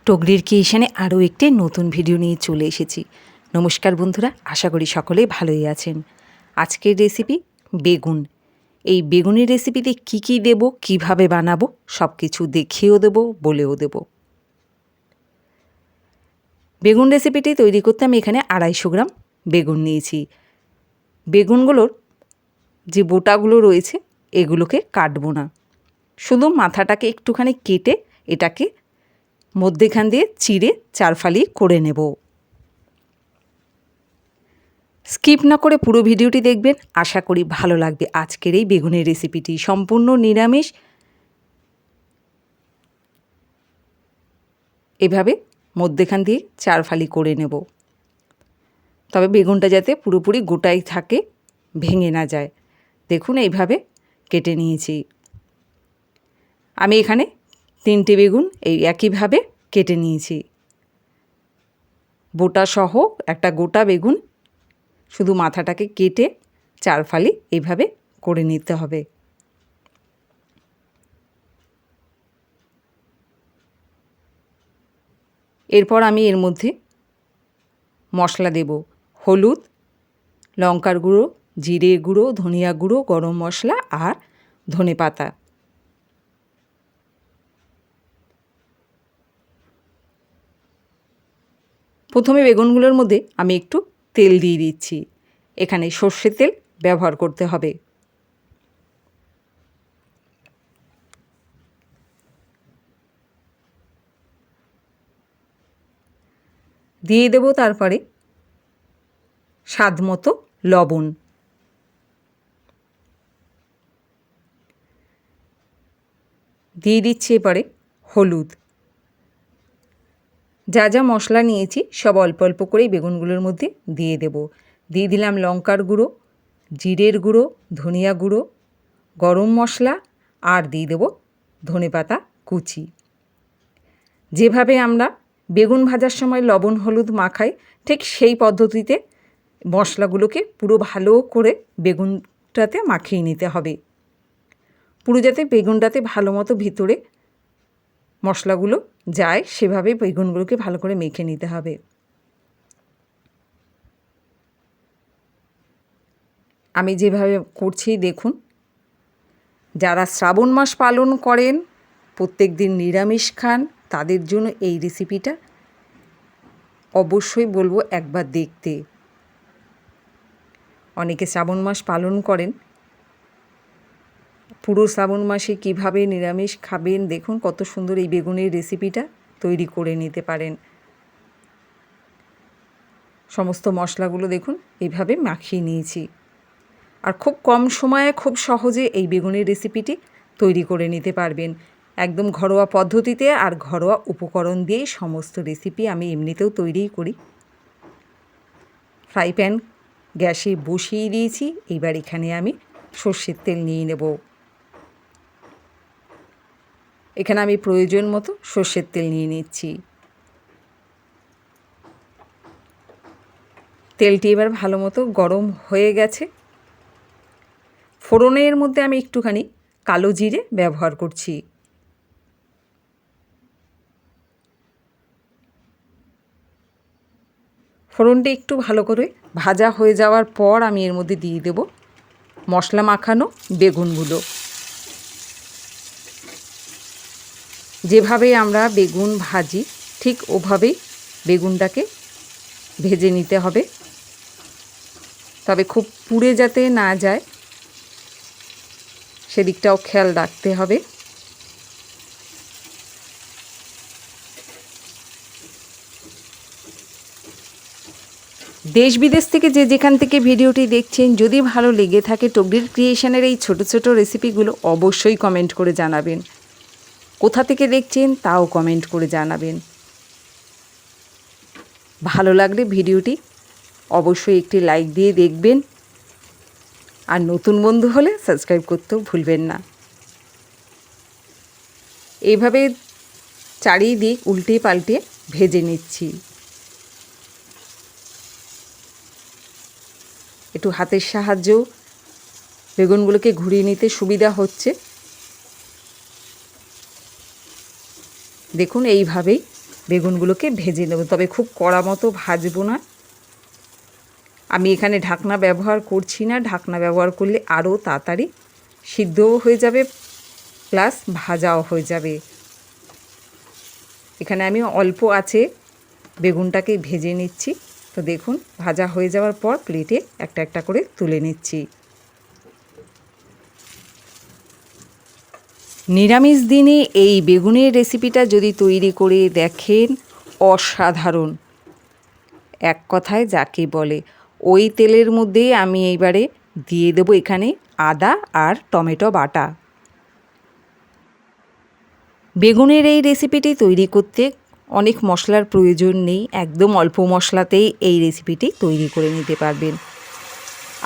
টগরির ক্রিয়েশনে আরও একটি নতুন ভিডিও নিয়ে চলে এসেছি। নমস্কার বন্ধুরা, আশা করি সকলে ভালোই আছেন। আজকের রেসিপি বেগুন। এই বেগুনের রেসিপিতে কি কি দেব, কিভাবে বানাবো সব কিছু দেখিয়েও দেবো, বলেও দেব। বেগুন রেসিপিটি তৈরি করতে আমি এখানে 250 গ্রাম বেগুন নিয়েছি। বেগুনগুলোর যে বোটাগুলো রয়েছে এগুলোকে কাটবো না, শুধু মাথাটাকে একটুখানি কেটে এটাকে মধ্যেখান দিয়ে চিড়ে চারফালি করে নেব। স্কিপ না করে পুরো ভিডিওটি দেখবেন, আশা করি ভালো লাগবে। আজকের এই বেগুনের রেসিপিটি সম্পূর্ণ নিরামিষ। এভাবে মধ্যেখান দিয়ে চারফালি করে নেব, তবে বেগুনটা যাতে পুরোপুরি গোটাই থাকে, ভেঙে না যায়। দেখুন এইভাবে কেটে নিয়েছি। আমি এখানে 3টে বেগুন এই একইভাবে কেটে নিয়েছি। বোটা সহ একটা গোটা বেগুন, শুধু মাথাটাকে কেটে চারফালি এইভাবে করে নিতে হবে। এরপর আমি এর মধ্যে মশলা দেব। হলুদ, লঙ্কার গুঁড়ো, জিরে গুঁড়ো, ধনিয়া গুঁড়ো, গরম মশলা আর ধনেপাতা। প্রথমে বেগুনগুলোর মধ্যে আমি একটু তেল দিয়ে দিচ্ছি। এখানে সর্ষের তেল ব্যবহার করতে হবে। দিয়ে দেব তারপরে স্বাদ মতো লবণ। দিয়ে দিচ্ছি এবারে হলুদ। যা যা মশলা নিয়েছি সব অল্প অল্প করেই বেগুনগুলোর মধ্যে দিয়ে দেব। দিয়ে দিলাম লঙ্কার গুঁড়ো, জিরের গুঁড়ো, ধনিয়া গুঁড়ো, গরম মশলা আর দিয়ে দেব ধনেপাতা কুচি। যেভাবে আমরা বেগুন ভাজার সময় লবণ হলুদ মাখাই, ঠিক সেই পদ্ধতিতে মশলাগুলোকে পুরো ভালো করে বেগুনটাতে মাখিয়ে নিতে হবে। পুরো যাতে বেগুনটাতে ভালো মতো ভিতরে মশলাগুলো যায়, সেভাবে বেগুনগুলোকে ভালো করে মেখে নিতে হবে। আমি যেভাবে করছি দেখুন। যারা শ্রাবণ মাস পালন করেন, প্রত্যেক দিন নিরামিষ খান, তাদের জন্য এই রেসিপিটা অবশ্যই বলবো একবার দেখতে। অনেকে শ্রাবণ মাস পালন করেন, পুরো শ্রাবণ মাসে কীভাবে নিরামিষ খাবেন দেখুন, কত সুন্দর এই বেগুনের রেসিপিটা তৈরি করে নিতে পারেন। সমস্ত মশলাগুলো দেখুন এইভাবে মাখিয়ে নিয়েছি। আর খুব কম সময়ে খুব সহজে এই বেগুনের রেসিপিটি তৈরি করে নিতে পারবেন, একদম ঘরোয়া পদ্ধতিতে আর ঘরোয়া উপকরণ দিয়েই সমস্ত রেসিপি আমি এমনিতেও তৈরিই করি। ফ্রাই প্যান গ্যাসে বসিয়ে দিয়েছি। এইবার এখানে আমি সর্ষের তেল নিয়ে নেব। এখানে আমি প্রয়োজন মতো সর্ষের তেল নিয়ে নিচ্ছি। তেলটি এবার ভালো মতো গরম হয়ে গেছে। ফোড়নের মধ্যে আমি একটুখানি কালো জিরে ব্যবহার করছি। ফোড়নটি একটু ভালো করে ভাজা হয়ে যাওয়ার পর আমি এর মধ্যে দিয়ে দেব মশলা মাখানো বেগুনগুলো। যেভাবে আমরা বেগুন ভাজি ঠিক ওভাবেই বেগুনটাকে ভেজে নিতে হবে, তবে খুব পুড়ে যাতে না যায় সেদিকটাও খেয়াল রাখতে হবে। দেশ বিদেশ থেকে যে যেখান থেকে ভিডিওটি দেখছেন, যদি ভালো লেগে থাকে টগরির ক্রিয়েশনের এই ছোট ছোট রেসিপিগুলো, অবশ্যই কমেন্ট করে জানাবেন। কোথা থেকে দেখছেন তাও কমেন্ট করে জানাবেন। ভালো লাগলে ভিডিওটি অবশ্যই একটি লাইক দিয়ে দেখবেন, আর নতুন বন্ধু হলে সাবস্ক্রাইব করতেও ভুলবেন না। এইভাবে চারিদিক উল্টে পাল্টে ভেজে নিচ্ছি। একটু হাতের সাহায্যেও বেগুনগুলোকে ঘুরিয়ে নিতে সুবিধা হচ্ছে। দেখুন এইভাবেই বেগুনগুলোকে ভেজে নেব, তবে খুব কড়া মতো ভাজবো না। আমি এখানে ঢাকনা ব্যবহার করছি না, ঢাকনা ব্যবহার করলে আরও তাড়াতাড়ি সিদ্ধও হয়ে যাবে প্লাস ভাজাও হয়ে যাবে। এখানে আমি অল্প আছে বেগুনটাকে ভেজে নিচ্ছি। তো দেখুন ভাজা হয়ে যাওয়ার পর প্লেটে একটা একটা করে তুলে নিচ্ছি। নিরামিষ দিনে এই বেগুনের রেসিপিটা যদি তৈরি করে দেখেন, অসাধারণ, এক কথায় যাকে বলে। ওই তেলের মধ্যেই আমি এইবারে দিয়ে দেবো এখানে আদা আর টমেটো বাটা। বেগুনের এই রেসিপিটি তৈরি করতে অনেক মশলার প্রয়োজন নেই, একদম অল্প মশলাতেই এই রেসিপিটি তৈরি করে নিতে পারবেন।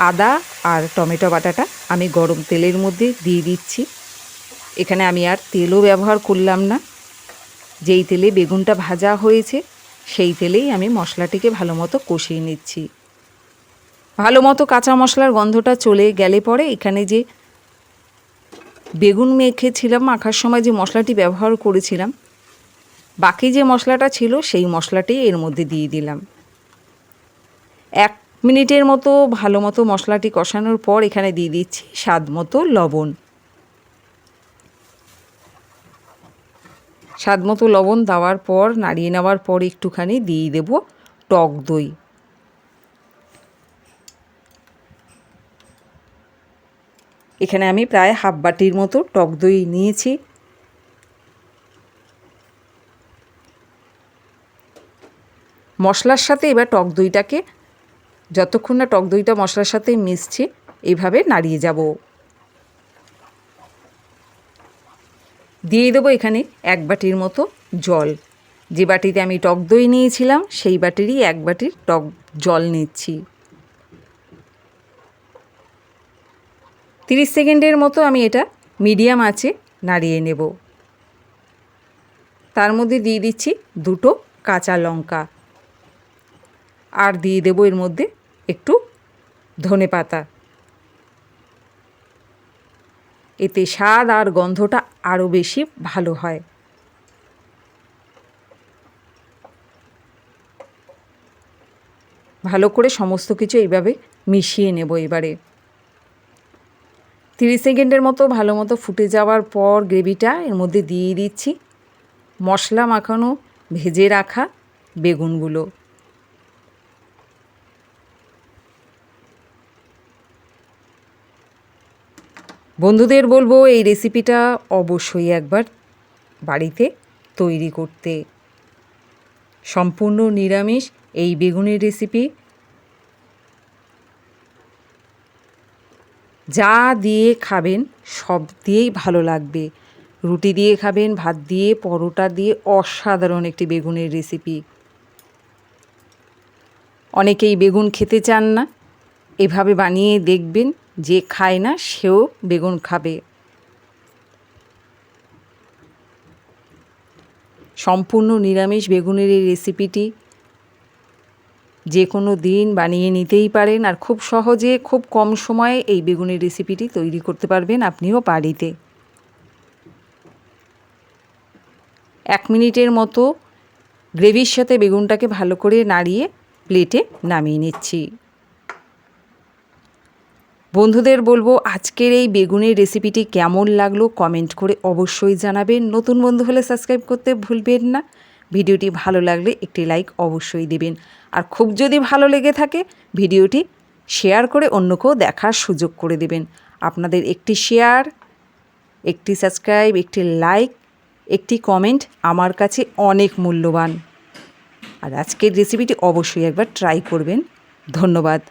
আদা আর টমেটো বাটাটা আমি গরম তেলের মধ্যে দিয়ে দিচ্ছি। এখানে আমি আর তেলও ব্যবহার করলাম না, যেই তেলে বেগুনটা ভাজা হয়েছে সেই তেলেই আমি মশলাটিকে ভালো মতো কষিয়ে নিচ্ছি। ভালো মতো কাঁচা মশলার গন্ধটা চলে গেলে পরে এখানে যে বেগুন মেখেছিলাম, মাখার সময় যে মশলাটি ব্যবহার করেছিলাম, বাকি যে মশলাটা ছিল সেই মশলাটি এর মধ্যে দিয়ে দিলাম। 1 মিনিটের মতো ভালো মতো মশলাটি কষানোর পর এখানে দিয়ে দিচ্ছি স্বাদ মতো লবণ। স্বাদ মতো লবণ দেওয়ার পর নাড়িয়ে নেওয়ার পর একটুখানি দিয়ে দেব টক দই। এখানে আমি প্রায় হাফ বাটির মতো টক দই নিয়েছি। মশলার সাথে এবার টক দইটাকে, যতক্ষণ না টক দইটা মশলার সাথে মিশছে, এইভাবে নাড়িয়ে যাব। দিয়ে দেবো এখানে 1 বাটির মতো জল। যে বাটিতে আমি টক দই নিয়েছিলাম সেই বাটিরই 1 বাটির টক জল নিচ্ছি। 30 সেকেন্ডের মতো আমি এটা মিডিয়াম আঁচে নাড়িয়ে নেব। তার মধ্যে দিয়ে দিচ্ছি 2টো কাঁচা লঙ্কা, আর দিয়ে দেবো এর মধ্যে একটু ধনেপাতা। এতে স্বাদ আর গন্ধটা আরও বেশি ভালো হয়। ভালো করে সমস্ত কিছু এইভাবে মিশিয়ে নেব। এবারে 30 সেকেন্ডের মতো ভালো মতো ফুটে যাওয়ার পর গ্রেভিটা এর মধ্যে দিয়ে দিচ্ছি মশলা মাখানো ভেজে রাখা বেগুনগুলো। বন্ধুদের বলবো এই রেসিপিটা অবশ্যই একবার বাড়িতে তৈরি করতে। সম্পূর্ণ নিরামিষ এই বেগুনের রেসিপি যা দিয়ে খাবেন সব দিয়েই ভালো লাগবে। রুটি দিয়ে খাবেন, ভাত দিয়ে, পরোটা দিয়ে, অসাধারণ একটি বেগুনের রেসিপি। অনেকেই বেগুন খেতে চান না, এভাবে বানিয়ে দেখবেন, যে খায় না সেও বেগুন খাবে। সম্পূর্ণ নিরামিষ বেগুনের এই রেসিপিটি যে কোনো দিন বানিয়ে নিতেই পারেন, আর খুব সহজে খুব কম সময়ে এই বেগুনের রেসিপিটি তৈরি করতে পারবেন আপনিও বাড়িতে। 1 মিনিটের মতো গ্রেভির সাথে বেগুনটাকে ভালো করে নাড়িয়ে প্লেটে নামিয়ে নিচ্ছি। বন্ধুদের বলবো আজকের এই বেগুনের রেসিপিটি কেমন লাগলো কমেন্ট করে অবশ্যই জানাবেন। নতুন বন্ধু হলে সাবস্ক্রাইব করতে ভুলবেন না। ভিডিওটি ভালো লাগলে একটি লাইক অবশ্যই দেবেন, আর খুব যদি ভালো লেগে থাকে ভিডিওটি শেয়ার করে অন্যকেও দেখার সুযোগ করে দেবেন। আপনাদের একটি শেয়ার, একটি সাবস্ক্রাইব, একটি লাইক, একটি কমেন্ট আমার কাছে অনেক মূল্যবান। আর আজকের রেসিপিটি অবশ্যই একবার ট্রাই করবেন। ধন্যবাদ।